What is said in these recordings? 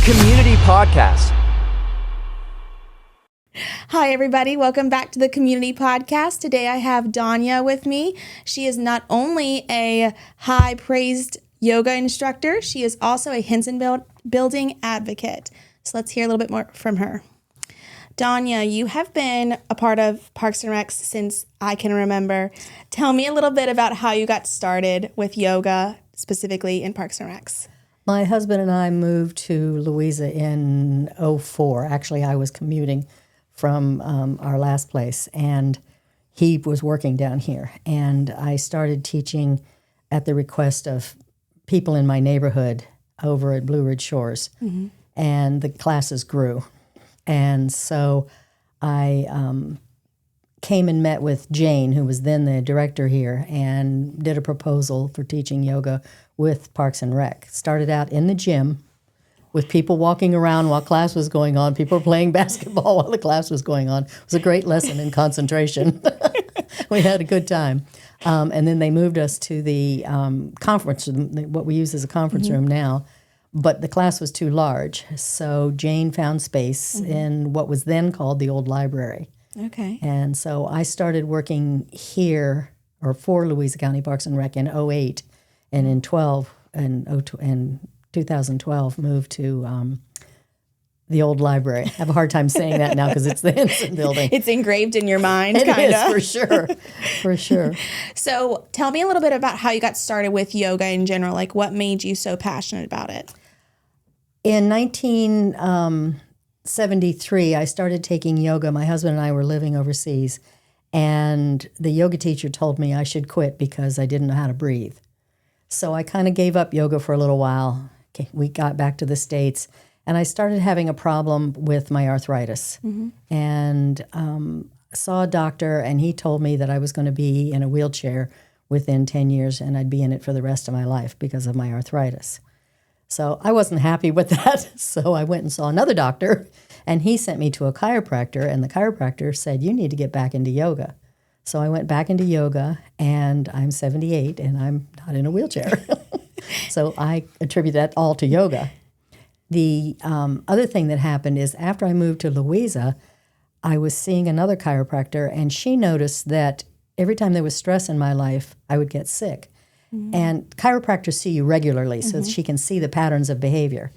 Community Podcast. Hi, everybody. Welcome back to the Community Podcast. Today I have Donya with me. She is not only a high-praised yoga instructor, she is also a Henson Building advocate. So let's hear a little bit more from her. Donya, you have been a part of Parks and Recs since I can remember. Tell me a little bit about how you got started with yoga, specifically in Parks and Recs. My husband and I moved to Louisa in 2004. Actually, I was commuting from our last place, and he was working down here. And I started teaching at the request of people in my neighborhood over at Blue Ridge Shores. Mm-hmm. And the classes grew. And so I came and met with Jane, who was then the director here, and did a proposal for teaching yoga with Parks and Rec. Started out in the gym with people walking around while class was going on. People were playing basketball while the class was going on. It was a great lesson in concentration. We had a good time. And then they moved us to the conference, what we use as a conference room now. But the class was too large. So Jane found space in what was then called the old library. Okay. And so I started working here, or for Louisa County Parks and Rec in 2008. And in 2012, moved to the old library. I have a hard time saying that now because it's the Henson Building. It's engraved in your mind, kind of. It is, for sure. So tell me a little bit about how you got started with yoga in general. Like, what made you so passionate about it? In 1973, I started taking yoga. My husband and I were living overseas, and the yoga teacher told me I should quit because I didn't know how to breathe. So I kind of gave up yoga for a little while. Okay, we got back to the States, and I started having a problem with my arthritis. Mm-hmm. And saw a doctor, and he told me that I was going to be in a wheelchair within 10 years, and I'd be in it for the rest of my life because of my arthritis. So I wasn't happy with that, so I went and saw another doctor, and he sent me to a chiropractor, and the chiropractor said, you need to get back into yoga. So I went back into yoga, and I'm 78, and I'm not in a wheelchair. So I attribute that all to yoga. The other thing that happened is after I moved to Louisa, I was seeing another chiropractor, and she noticed that every time there was stress in my life, I would get sick. Mm-hmm. And chiropractors see you regularly so she can see the patterns of behavior.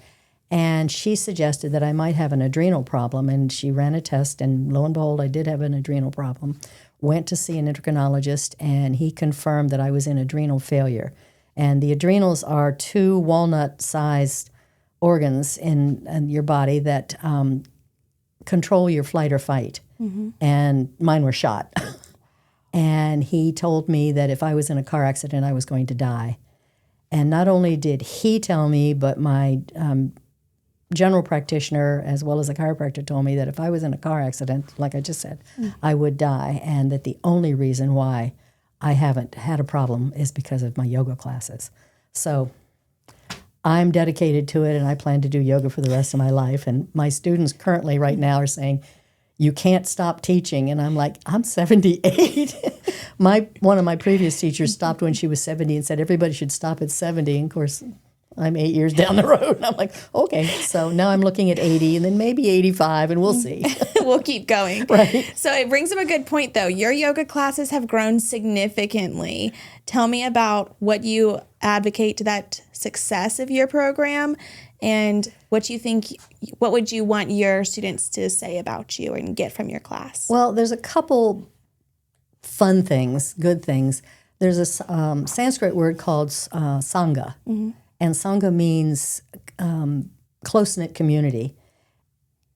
And she suggested that I might have an adrenal problem, and she ran a test, and lo and behold, I did have an adrenal problem. Went to see an endocrinologist, and he confirmed that I was in adrenal failure. And the adrenals are two walnut-sized organs in your body that control your flight or fight. Mm-hmm. And mine were shot. And he told me that if I was in a car accident, I was going to die. And not only did he tell me, but my general practitioner, as well as a chiropractor, told me that if I was in a car accident, like I just said, I would die, and that the only reason why I haven't had a problem is because of my yoga classes. So I'm dedicated to it, and I plan to do yoga for the rest of my life. And my students currently right now are saying, you can't stop teaching. And I'm like, I'm 78. One of my previous teachers stopped when she was 70 and said everybody should stop at 70. And of course, I'm 8 years down the road. And I'm like, okay. So now I'm looking at 80 and then maybe 85, and we'll see. We'll keep going. Right. So it brings up a good point, though. Your yoga classes have grown significantly. Tell me about what you advocate to that success of your program, and what would you want your students to say about you and get from your class? Well, there's a couple fun things, good things. There's a Sanskrit word called Sanga. Mm-hmm. And Sangha means close-knit community.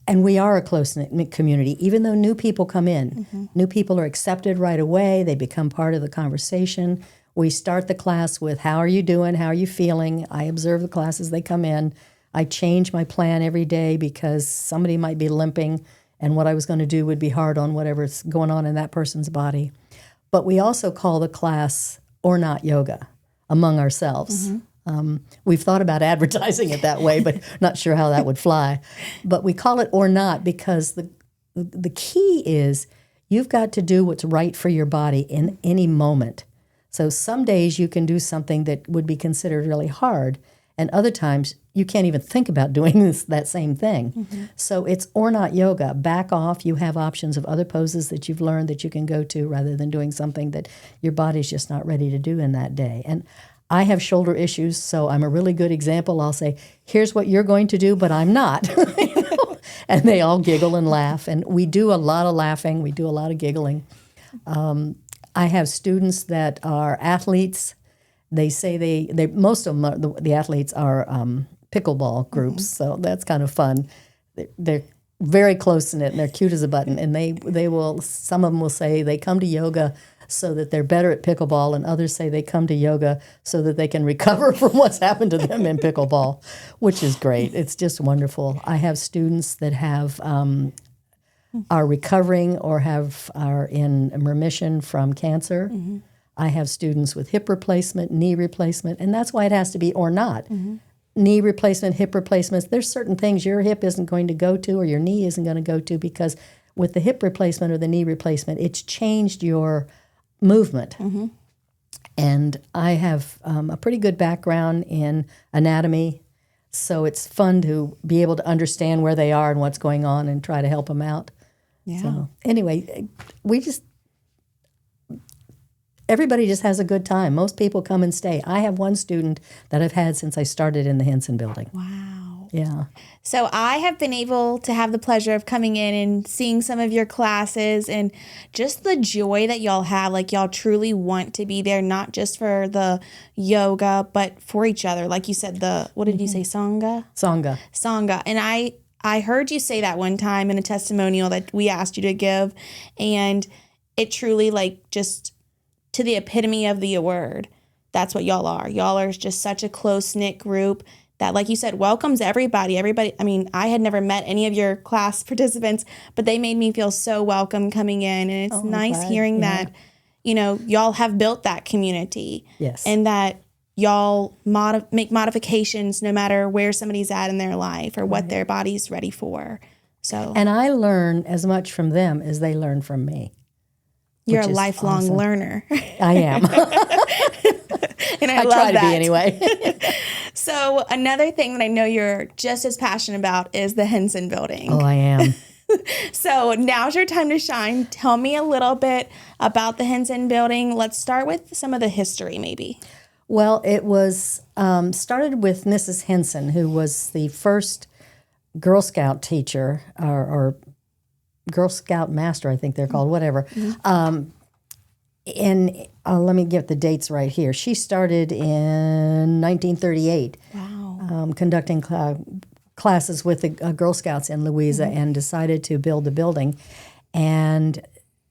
And we are a close-knit community. Even though new people come in, new people are accepted right away. They become part of the conversation. We start the class with, how are you doing? How are you feeling? I observe the class as they come in. I change my plan every day because somebody might be limping, and what I was going to do would be hard on whatever's going on in that person's body. But we also call the class or not yoga among ourselves. Mm-hmm. We've thought about advertising it that way, but not sure how that would fly. But we call it or not because the key is you've got to do what's right for your body in any moment. So some days you can do something that would be considered really hard, and other times you can't even think about doing that same thing. So it's or not yoga. Back off. You have options of other poses that you've learned that you can go to rather than doing something that your body's just not ready to do in that day. And I have shoulder issues, so I'm a really good example. I'll say, here's what you're going to do, but I'm not. And they all giggle and laugh. And we do a lot of laughing. We do a lot of giggling. I have students that are athletes. They say they most of them, the athletes are pickleball groups, so that's kind of fun. They're very close-knit, and they're cute as a button. And they will, some of them will say they come to yoga so that they're better at pickleball, and others say they come to yoga so that they can recover from what's happened to them in pickleball, which is great. It's just wonderful. I have students that have are recovering or are in remission from cancer. I have students with hip replacement, knee replacement, and that's why it has to be or not. Knee replacement, hip replacements, there's certain things your hip isn't going to go to or your knee isn't going to go to because with the hip replacement or the knee replacement, it's changed your movement. And I have a pretty good background in anatomy, so it's fun to be able to understand where they are and what's going on and try to help them out. Yeah. So anyway, everybody just has a good time. Most people come and stay. I have one student that I've had since I started in the Henson Building. Wow. Yeah. So I have been able to have the pleasure of coming in and seeing some of your classes and just the joy that y'all have. Like y'all truly want to be there, not just for the yoga, but for each other. Like you said, what did you say, Sanga? Sanga. Sanga. And I heard you say that one time in a testimonial that we asked you to give. And it truly just to the epitome of the word. That's what y'all are. Y'all are just such a close-knit group that, like you said, welcomes everybody. I mean, I had never met any of your class participants, but they made me feel so welcome coming in. And it's nice hearing that, y'all have built that community. Yes. And that y'all make modifications no matter where somebody's at in their life or what their body's ready for. So, and I learn as much from them as they learn from me. You're a lifelong learner. I am. And I love try to that. be anyway. So another thing that I know you're just as passionate about is the Henson Building. Oh, I am. So now's your time to shine. Tell me a little bit about the Henson Building. Let's start with some of the history, maybe. Well, it was started with Mrs. Henson, who was the first Girl Scout teacher or Girl Scout master, I think they're called, whatever. And let me get the dates right here. She started in 1938. Wow. Conducting classes with the Girl Scouts in Louisa and decided to build the building. And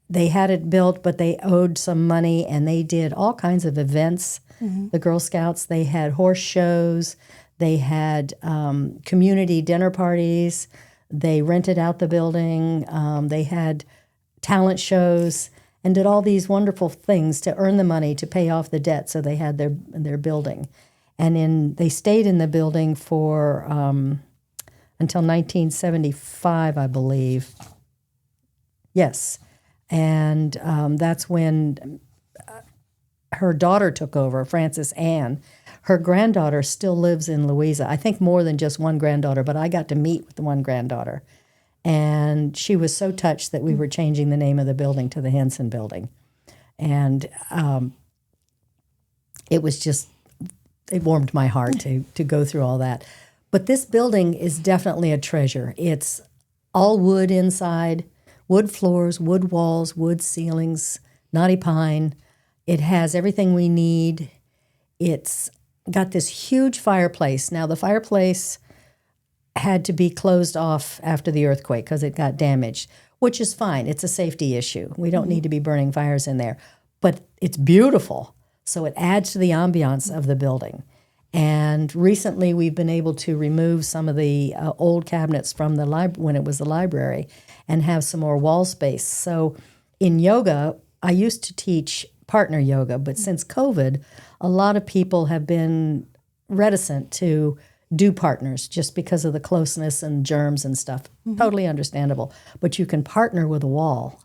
they had it built, but they owed some money, and they did all kinds of events, the Girl Scouts. They had horse shows. They had community dinner parties. They rented out the building. They had talent shows and did all these wonderful things to earn the money to pay off the debt. So they had their building. And they stayed in the building for until 1975, I believe. Yes. And that's when her daughter took over, Frances Ann. Her granddaughter still lives in Louisa. I think more than just one granddaughter, but I got to meet with the one granddaughter. And she was so touched that we were changing the name of the building to the Henson Building. And it warmed my heart to go through all that. But this building is definitely a treasure. It's all wood inside, wood floors, wood walls, wood ceilings, knotty pine. It has everything we need. It's got this huge fireplace. Now, the fireplace had to be closed off after the earthquake because it got damaged, which is fine. It's a safety issue. We don't need to be burning fires in there. But it's beautiful, so it adds to the ambiance of the building. And recently, we've been able to remove some of the old cabinets from the when it was the library and have some more wall space. So in yoga, I used to teach partner yoga, but since COVID, a lot of people have been reticent to do partners just because of the closeness and germs and stuff. Totally understandable. But you can partner with a wall.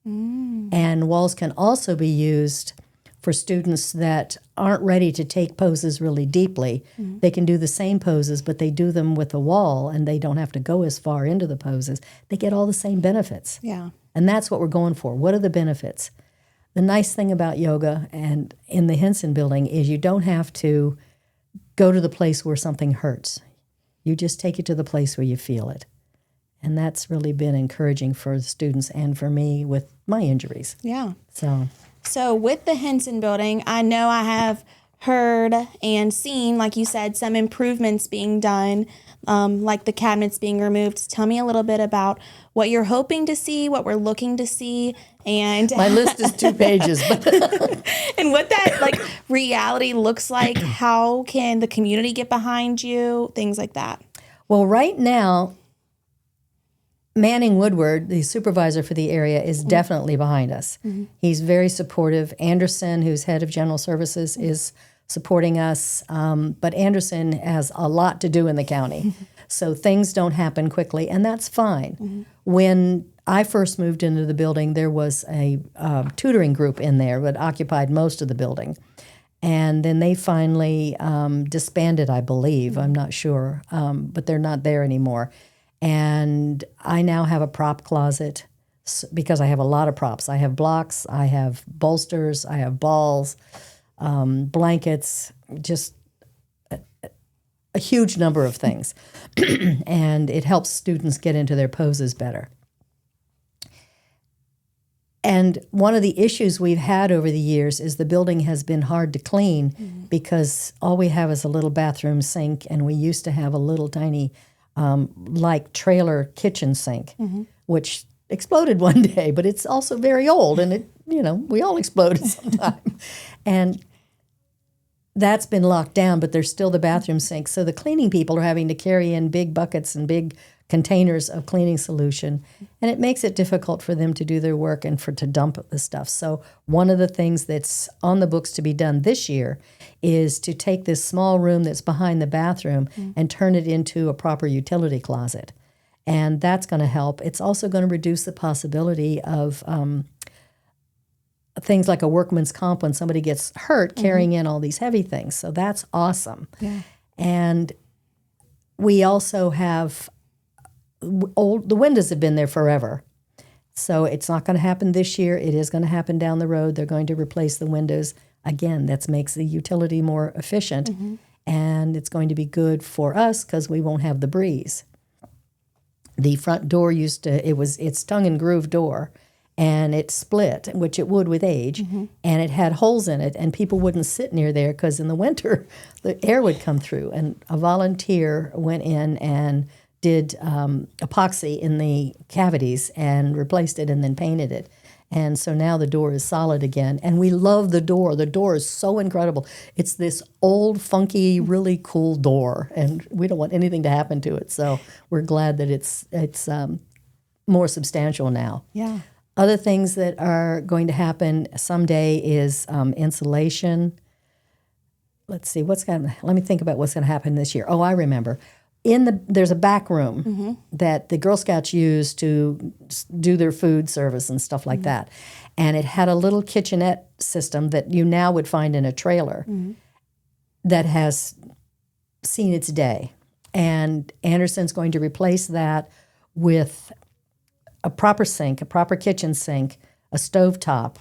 And walls can also be used for students that aren't ready to take poses really deeply. They can do the same poses, but they do them with a wall and they don't have to go as far into the poses. They get all the same benefits. Yeah. And that's what we're going for. What are the benefits? The nice thing about yoga and in the Henson Building is you don't have to go to the place where something hurts. You just take it to the place where you feel it. And that's really been encouraging for the students and for me with my injuries. Yeah. So with the Henson Building, I know I have heard and seen, like you said, some improvements being done, like the cabinets being removed. Tell me a little bit about what you're hoping to see, what we're looking to see, and my list is 2 pages. But and what that like reality looks like. How can the community get behind you? Things like that. well, right now, Manning Woodward, the supervisor for the area, is definitely behind us. He's very supportive. Anderson, who's head of general services, is supporting us. But Anderson has a lot to do in the county. So things don't happen quickly, and that's fine. When I first moved into the building, there was a tutoring group in there that occupied most of the building. And then they finally disbanded, I believe. I'm not sure, but they're not there anymore. And I now have a prop closet because I have a lot of props. I have blocks, I have bolsters, I have balls, blankets, just a huge number of things. And it helps students get into their poses better. And one of the issues we've had over the years is the building has been hard to clean because all we have is a little bathroom sink, and we used to have a little tiny like trailer kitchen sink, which exploded one day, but it's also very old, and it, we all explode at some time. And that's been locked down, but there's still the bathroom sink. So the cleaning people are having to carry in big buckets and big containers of cleaning solution, and it makes it difficult for them to do their work and to dump the stuff. So one of the things that's on the books to be done this year is to take this small room that's behind the bathroom and turn it into a proper utility closet. And that's going to help. It's also going to reduce the possibility of things like a workman's comp when somebody gets hurt carrying in all these heavy things. So that's awesome. Yeah. And we also have the windows have been there forever. So it's not going to happen this year. It is going to happen down the road. They're going to replace the windows. Again, that makes the utility more efficient. And it's going to be good for us because we won't have the breeze. The front door it's tongue and groove door, and it split, which it would with age, and it had holes in it, and people wouldn't sit near there because in the winter the air would come through. And a volunteer went in and did epoxy in the cavities and replaced it and then painted it. And so now the door is solid again. And we love the door. The door is so incredible. It's this old, funky, really cool door, and we don't want anything to happen to it. So we're glad that it's more substantial now. Yeah. Other things that are going to happen someday is insulation. Let's see, let me think about what's going to happen this year. Oh, I remember. There's a back room that the Girl Scouts use to do their food service and stuff like that. And it had a little kitchenette system that you now would find in a trailer that has seen its day. And Anderson's going to replace that with a proper sink, a proper kitchen sink, a stovetop,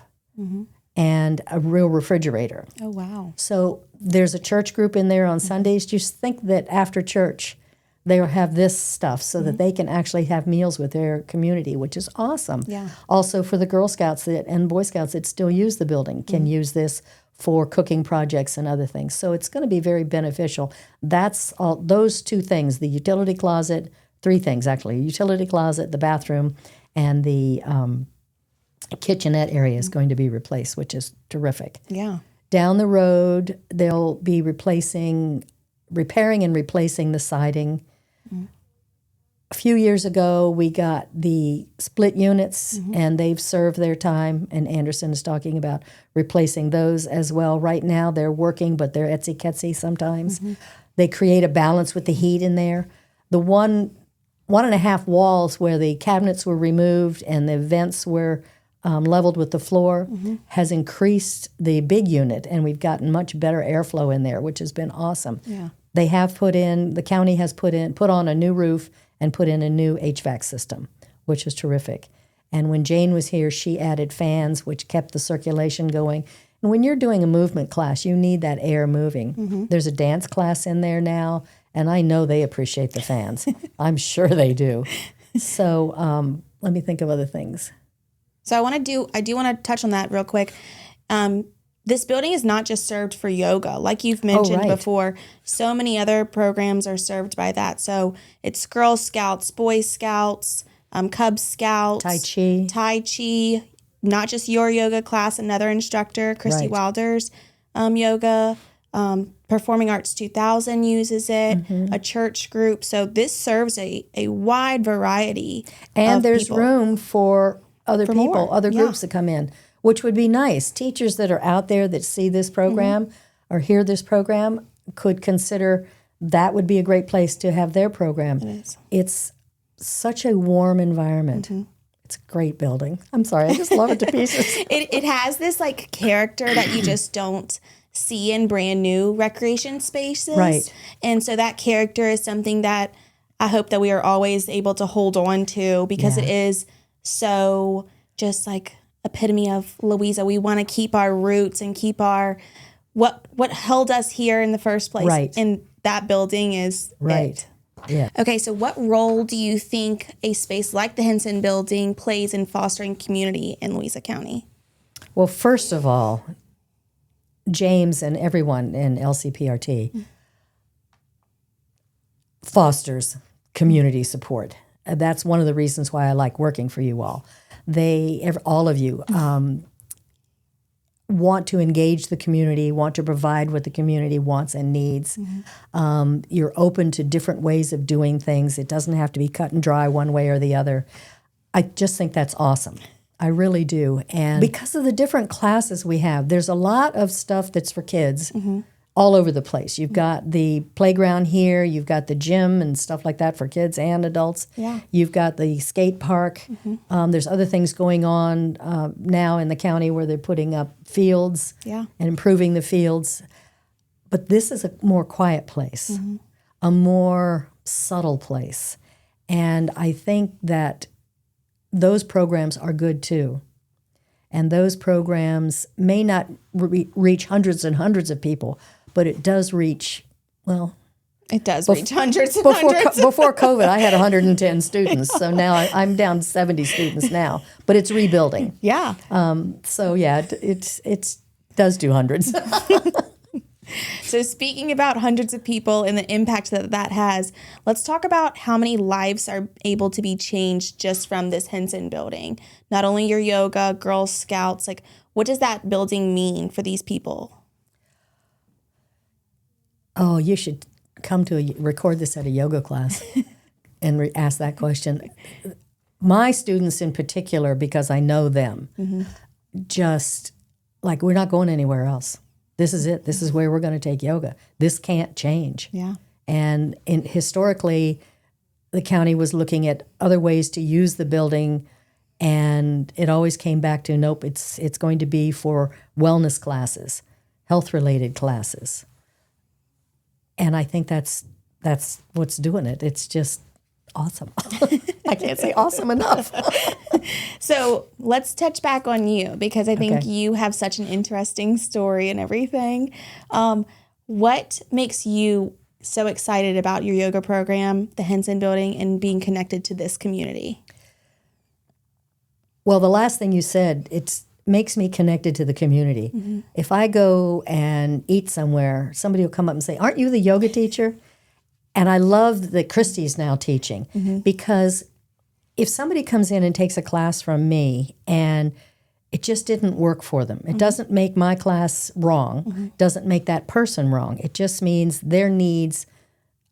and a real refrigerator. Oh, wow. So there's a church group in there on Sundays. Just think that after church, they'll have this stuff so that they can actually have meals with their community, which is awesome. Yeah. Also for the Girl Scouts and Boy Scouts that still use the building can use this for cooking projects and other things. So it's going to be very beneficial. That's all. Those 2 things, the utility closet, 3 things actually, utility closet, the bathroom, and the kitchenette area is going to be replaced, which is terrific. Yeah. Down the road, they'll be repairing and replacing the siding. A few years ago, we got the split units, and they've served their time, and Anderson is talking about replacing those as well. Right now, they're working, but they're etsy-ketsy sometimes. They create a balance with the heat in there. The 1.5 walls where the cabinets were removed and the vents were leveled with the floor, has increased the big unit, and we've gotten much better airflow in there, which has been awesome. Yeah. They have the county has put on a new roof and put in a new HVAC system, which is terrific. And when Jane was here, she added fans, which kept the circulation going. And when you're doing a movement class, you need that air moving. There's a dance class in there now, and I know they appreciate the fans. I'm sure they do. So let me think of other things. So I do want to touch on that real quick. This building is not just served for yoga. Like you've mentioned before, so many other programs are served by that. So it's Girl Scouts, Boy Scouts, Cub Scouts. Tai Chi, not just your yoga class, another instructor, Christy Wilder's yoga. Performing Arts 2000 uses it, a church group. So this serves a wide variety and of there's people. room for other people, more. other groups to come in, which would be nice. Teachers that are out there that see this program or hear this program could consider that would be a great place to have their program. It is. It's such a warm environment. It's a great building. I'm sorry, I just love it to pieces. It has this like character that you just don't see in brand new recreation spaces. Right. And so that character is something that I hope that we are always able to hold on to because it is so just like epitome of Louisa. We want to keep our roots and keep our what held us here in the first place. Right. And that building is it. Yeah. Okay, so what role do you think a space like the Henson Building plays in fostering community in Louisa County? Well, first of all, James and everyone in LCPRT fosters community support. That's one of the reasons why I like working for you all. All of you, want to engage the community, want to provide what the community wants and needs. You're open to different ways of doing things. It doesn't have to be cut and dry one way or the other. I just think that's awesome. I really do. And because of the different classes we have, there's a lot of stuff that's for kids all over the place. You've got the playground here, you've got the gym and stuff like that for kids and adults. Yeah. You've got the skate park. There's other things going on now in the county where they're putting up fields and improving the fields. But this is a more quiet place, a more subtle place. And I think that those programs are good too. And those programs may not reach hundreds and hundreds of people, but it does reach, well... It does reach hundreds and hundreds. Before COVID, I had 110 students, so now I'm down to 70 students now. But it's rebuilding. Yeah. So yeah, it does do hundreds. So speaking about hundreds of people and the impact that has, let's talk about how many lives are able to be changed just from this Henson building. Not only your yoga, Girl Scouts, like what does that building mean for these people? Oh, you should come to record this at a yoga class and ask that question. My students in particular, because I know them, just like we're not going anywhere else. This is it. This is where we're going to take yoga. This can't change. Yeah. And historically, the county was looking at other ways to use the building, and it always came back to, nope, it's going to be for wellness classes, health-related classes. And I think that's what's doing it. It's just awesome. I can't say awesome enough. So let's touch back on you because I think you have such an interesting story and everything. What makes you so excited about your yoga program, the Henson Building, and being connected to this community? Well, the last thing you said, it makes me connected to the community. If I go and eat somewhere, somebody will come up and say, "Aren't you the yoga teacher?" And I love that Christy's now teaching because if somebody comes in and takes a class from me and it just didn't work for them, it doesn't make my class wrong, doesn't make that person wrong. It just means their needs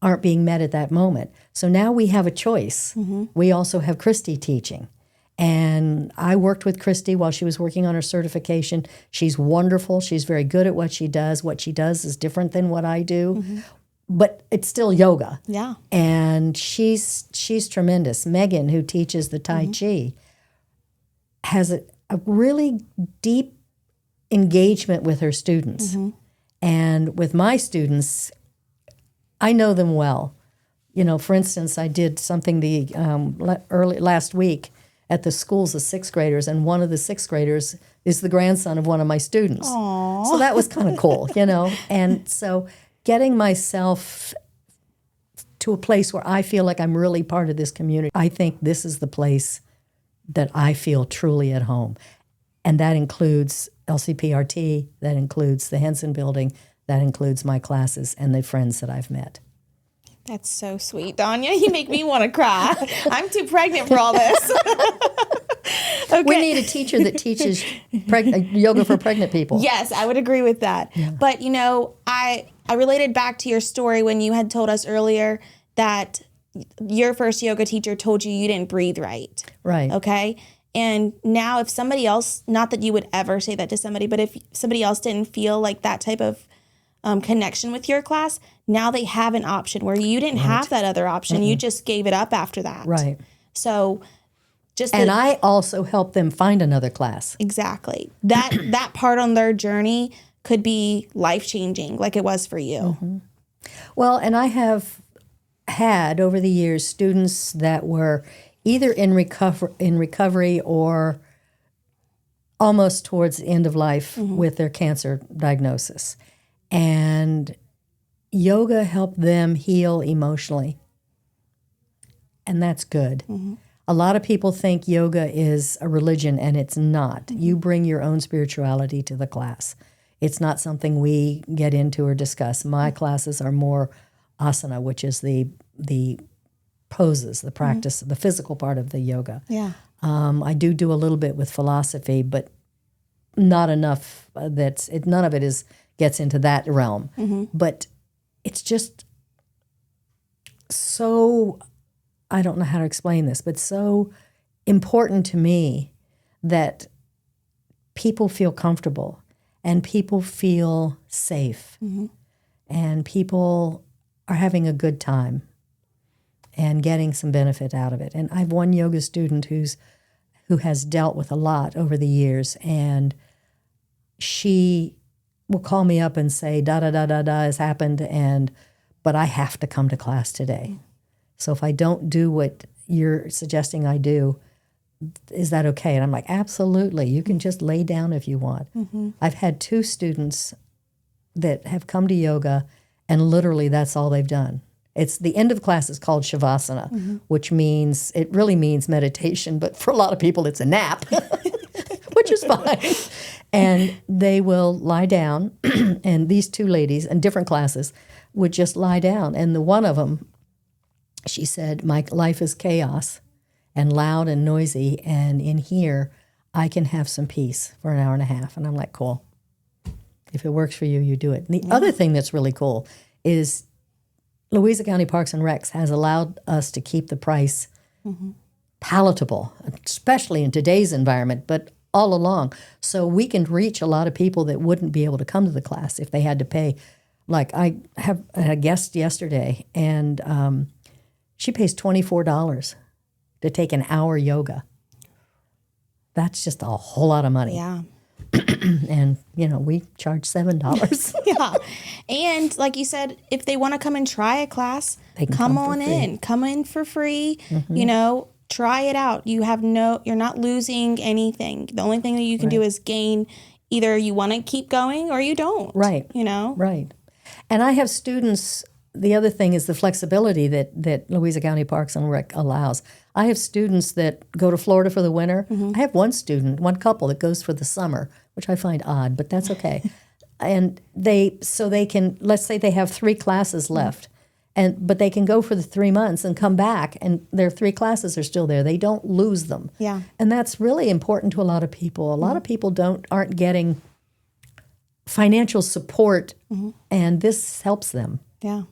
aren't being met at that moment. So now we have a choice. We also have Christy teaching. And I worked with Christy while she was working on her certification. She's wonderful. She's very good at what she does. What she does is different than what I do. But it's still yoga. Yeah. And she's tremendous. Megan, who teaches the Tai Chi, has a really deep engagement with her students. And with my students, I know them well. For instance, I did something early last week at the schools of sixth graders, and one of the sixth graders is the grandson of one of my students. Aww. So that was kind of cool, And so getting myself to a place where I feel like I'm really part of this community, I think this is the place that I feel truly at home. And that includes LCPRT, that includes the Henson Building, that includes my classes and the friends that I've met. That's so sweet, Donya. You make me want to cry. I'm too pregnant for all this. Okay. We need a teacher that teaches yoga for pregnant people. Yes, I would agree with that. Yeah. But, I related back to your story when you had told us earlier that your first yoga teacher told you didn't breathe right. Right. Okay? And now if somebody else, not that you would ever say that to somebody, but if somebody else didn't feel like that type of connection with your class, now they have an option where you didn't have that other option. You just gave it up after that. Right. So and I also help them find another class. Exactly. That part on their journey could be life-changing like it was for you. Well, and I have had over the years students that were either in recovery or almost towards the end of life with their cancer diagnosis. And yoga helped them heal emotionally. And that's good. A lot of people think yoga is a religion, and it's not. You bring your own spirituality to the class. It's not something we get into or discuss. My classes are more asana, which is the poses, the practice, the physical part of the yoga. Yeah. I do a little bit with philosophy, but not enough. None of it gets into that realm. But it's just so, I don't know how to explain this, but so important to me that people feel comfortable and people feel safe and people are having a good time and getting some benefit out of it. And I have one yoga student who has dealt with a lot over the years, and she will call me up and say, da-da-da-da-da has happened, but I have to come to class today. So if I don't do what you're suggesting I do, is that okay? And I'm like, absolutely. You can just lay down if you want. I've had 2 students that have come to yoga, and literally that's all they've done. It's the end of class is called shavasana, which means, it really means meditation, but for a lot of people it's a nap, which is fine. And they will lie down, and these 2 ladies in different classes would just lie down. And the one of them, she said, my life is chaos and loud and noisy, and in here I can have some peace for an hour and a half. And I'm like, cool. If it works for you, you do it. And the other thing that's really cool is Louisa County Parks and Recs has allowed us to keep the price palatable, especially in today's environment, but all along. So we can reach a lot of people that wouldn't be able to come to the class if they had to pay. Like I have a guest yesterday, and she pays $24 to take an hour yoga. That's just a whole lot of money. Yeah. And, we charge $7. Yeah. And like you said, if they want to come and try a class, they can come on in. Come in for free. Try it out. You're not losing anything. The only thing that you can do is gain. Either you want to keep going or you don't. Right. Right. And I have students. The other thing is the flexibility that Louisa County Parks and Rec allows. I have students that go to Florida for the winter. I have one couple that goes for the summer, which I find odd, but that's okay. And they can, let's say they have 3 classes left, but they can go for the 3 months and come back, and their 3 classes are still there. They don't lose them. Yeah. And that's really important to a lot of people. A lot of people aren't getting financial support, and this helps them. Yeah.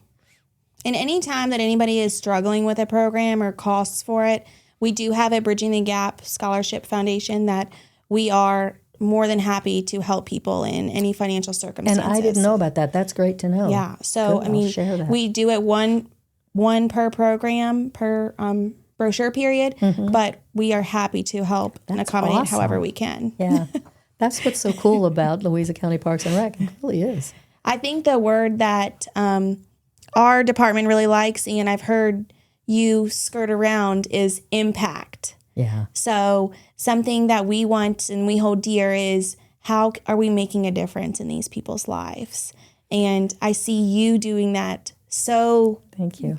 And any time that anybody is struggling with a program or costs for it, we do have a Bridging the Gap Scholarship Foundation that we are more than happy to help people in any financial circumstances. And I didn't know about that. That's great to know. Yeah. So, Good, I'll share that. we do it one per program, per brochure period, but we are happy to help and accommodate awesome. however we can. Yeah. That's what's so cool about Louisa County Parks and Rec. It really is. I think the word that our department really likes, and I've heard you skirt around, is impact. Yeah. So something that we want and we hold dear is, how are we making a difference in these people's lives? And I see you doing that so Thank you.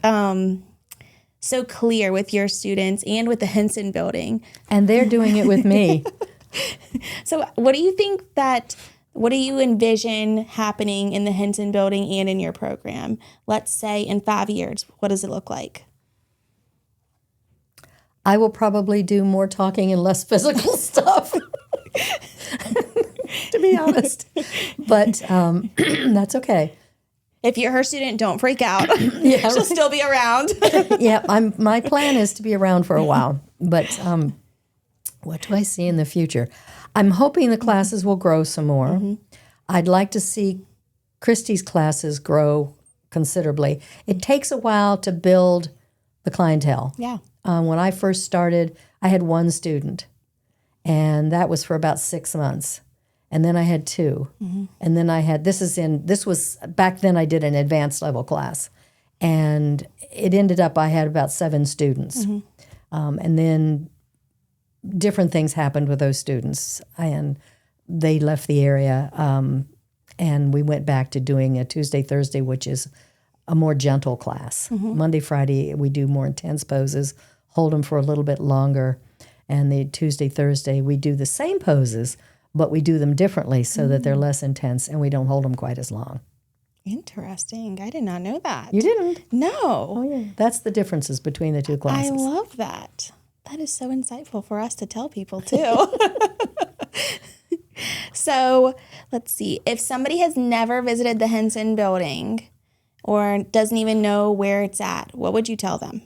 so clear with your students and with the Henson Building. And they're doing it with me. So what do you envision happening in the Henson Building and in your program? Let's say in 5 years, what does it look like? I will probably do more talking and less physical stuff, to be honest. But that's okay. If you're her student, don't freak out. Yeah, She'll still be around. Yeah, my plan is to be around for a while. But what do I see in the future? I'm hoping the classes will grow some more. I'd like to see Christy's classes grow considerably. It takes a while to build the clientele. Yeah. When I first started, I had one student, and that was for about 6 months. And then I had two. And then I had, this was, back then I did an advanced level class. And it ended up, I had about 7 students. And then different things happened with those students. And they left the area. And we went back to doing a Tuesday, Thursday, which is a more gentle class. Monday, Friday, we do more intense poses, hold them for a little bit longer. And the Tuesday, Thursday, we do the same poses, but we do them differently so that they're less intense and we don't hold them quite as long. Interesting. I did not know that. You didn't? No. Oh, yeah. That's the differences between the two classes. I love that. That is so insightful for us to tell people, too. So, let's see. If somebody has never visited the Henson Building or doesn't even know where it's at, what would you tell them?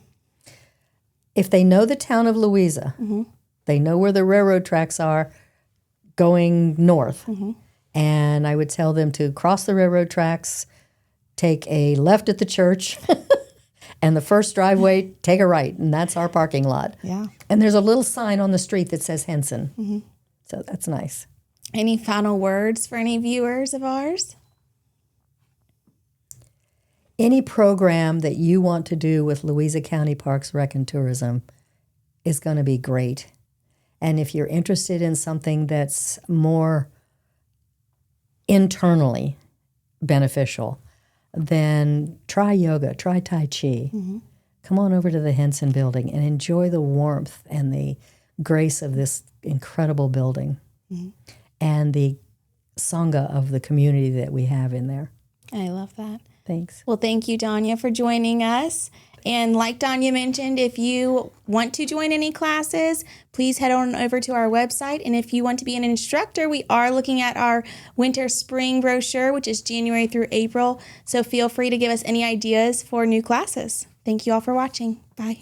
If they know the town of Louisa, they know where the railroad tracks are going north. And I would tell them to cross the railroad tracks, take a left at the church, and the first driveway, take a right, and that's our parking lot. Yeah. And there's a little sign on the street that says Henson. So that's nice. Any final words for any viewers of ours? Any program that you want to do with Louisa County Parks, Rec, and Tourism is going to be great. And if you're interested in something that's more internally beneficial, then try yoga, try Tai Chi. Come on over to the Henson Building and enjoy the warmth and the grace of this incredible building and the Sanga of the community that we have in there. I love that. Thanks. Well, thank you, Donya, for joining us. And like Donya mentioned, if you want to join any classes, please head on over to our website. And if you want to be an instructor, we are looking at our winter-spring brochure, which is January through April. So feel free to give us any ideas for new classes. Thank you all for watching. Bye.